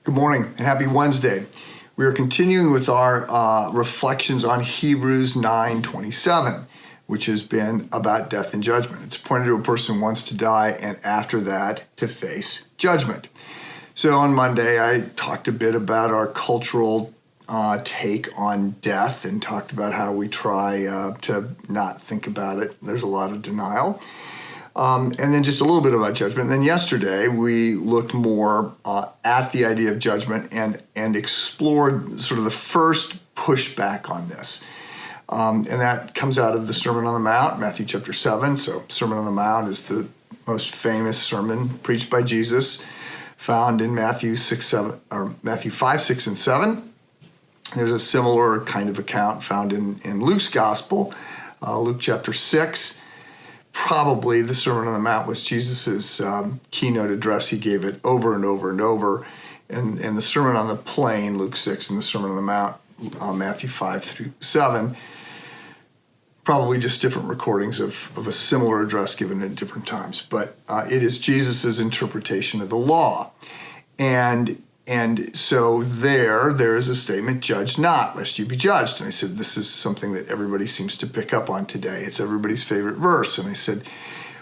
Good morning and happy Wednesday. We are continuing with our reflections on Hebrews 9:27, which has been about death and judgment. It's pointed to a person wants to die and after that to face judgment. So on Monday, I talked a bit about our cultural take on death and talked about how we try to not think about it. There's a lot of denial. And then just a little bit about judgment. And then yesterday, we looked more at the idea of judgment and explored sort of the first pushback on this. And that comes out of the Sermon on the Mount, Matthew chapter 7. So Sermon on the Mount is the most famous sermon preached by Jesus, found in Matthew 5, 6, and 7. There's a similar kind of account found in Luke's Gospel, Luke chapter 6. Probably the Sermon on the Mount was Jesus' keynote address. He gave it over and over and over. And the Sermon on the Plain, Luke 6, and the Sermon on the Mount, Matthew 5 through 7, probably just different recordings of a similar address given at different times. But it is Jesus' interpretation of the law. And so there is a statement, judge not, lest you be judged. And I said, this is something that everybody seems to pick up on today. It's everybody's favorite verse. And I said,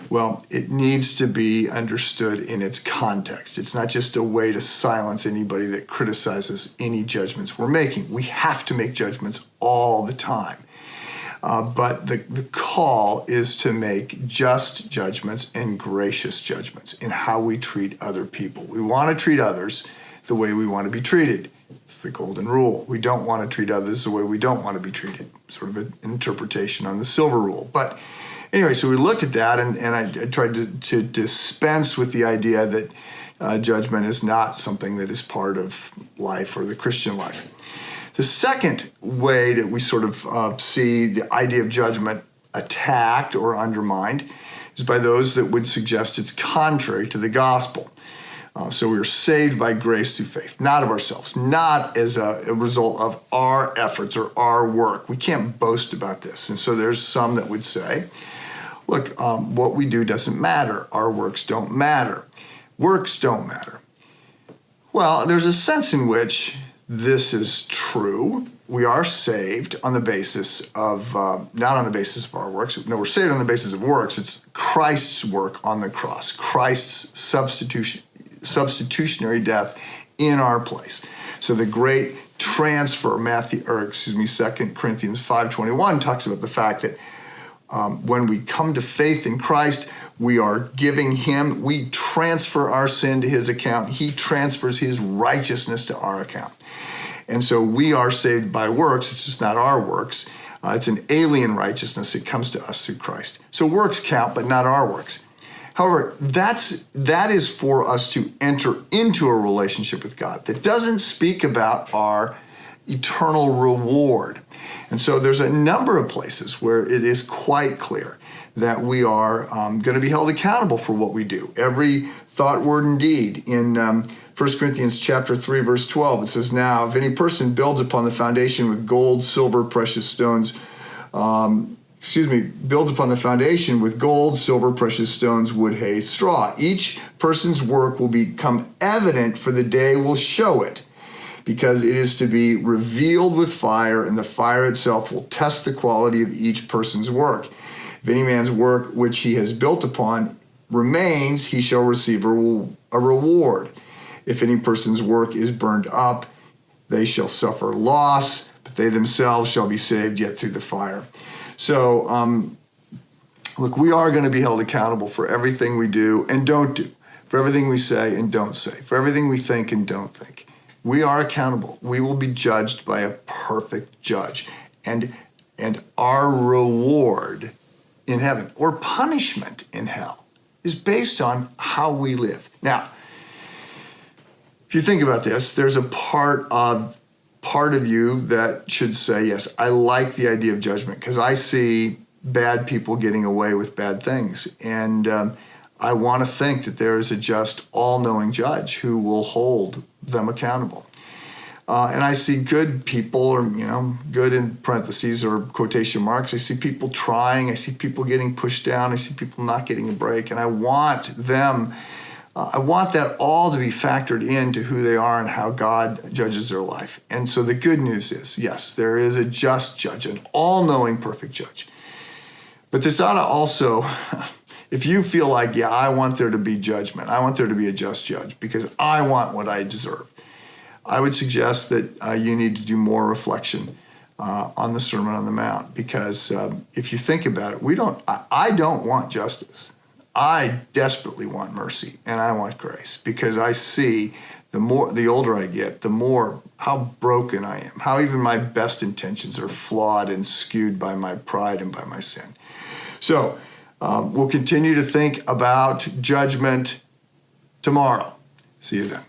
well, it needs to be understood in its context. It's not just a way to silence anybody that criticizes any judgments we're making. We have to make judgments all the time. But the call is to make just judgments and gracious judgments in how we treat other people. We want to treat others the way we want to be treated. It's the golden rule. We don't want to treat others the way we don't want to be treated. Sort of an interpretation on the silver rule. But anyway, so we looked at that, and I tried to dispense with the idea that judgment is not something that is part of life or the Christian life. The second way that we sort of see the idea of judgment attacked or undermined is by those that would suggest it's contrary to the gospel. So we are saved by grace through faith, not of ourselves, not as a result of our efforts or our work. We can't boast about this. And so there's some that would say, look, what we do doesn't matter. Our works don't matter. Works don't matter. Well, there's a sense in which this is true. We are saved on the basis of, not on the basis of our works. No, we're saved on the basis of works. It's Christ's work on the cross, Christ's substitutionary death in our place. So the great transfer, 2 Corinthians 5:21 talks about the fact that when we come to faith in Christ, we are giving him, we transfer our sin to his account. He transfers his righteousness to our account. And so we are saved by works. It's just not our works. It's an alien righteousness. It comes to us through Christ. So works count, but not our works. However, that is for us to enter into a relationship with God that doesn't speak about our eternal reward. And so there's a number of places where it is quite clear that we are going to be held accountable for what we do. Every thought, word, and deed. In 1 Corinthians chapter 3, verse 12, it says, now, if any person builds upon the foundation with gold, silver, precious stones, builds upon the foundation with gold, silver, precious stones, wood, hay, straw. Each person's work will become evident, for the day will show it, because it is to be revealed with fire, and the fire itself will test the quality of each person's work. If any man's work which he has built upon remains, he shall receive a reward. If any person's work is burned up, they shall suffer loss, but they themselves shall be saved, yet through the fire. So, look, we are going to be held accountable for everything we do and don't do, for everything we say and don't say, for everything we think and don't think. We are accountable. We will be judged by a perfect judge. And our reward in heaven or punishment in hell is based on how we live. Now, if you think about this, there's a part of you that should say, yes, I like the idea of judgment because I see bad people getting away with bad things. And I want to think that there is a just, all-knowing judge who will hold them accountable. And I see good people, or, good in parentheses or quotation marks. I see people trying. I see people getting pushed down. I see people not getting a break. And I want them I want that all to be factored into who they are and how God judges their life. And so the good news is, yes, there is a just judge, an all-knowing, perfect judge. But this ought to also, if you feel like, yeah, I want there to be judgment, I want there to be a just judge because I want what I deserve, I would suggest that you need to do more reflection on the Sermon on the Mount, because if you think about it, I don't want justice. I desperately want mercy and I want grace, because I see the older I get, the more how broken I am, how even my best intentions are flawed and skewed by my pride and by my sin. So we'll continue to think about judgment tomorrow. See you then.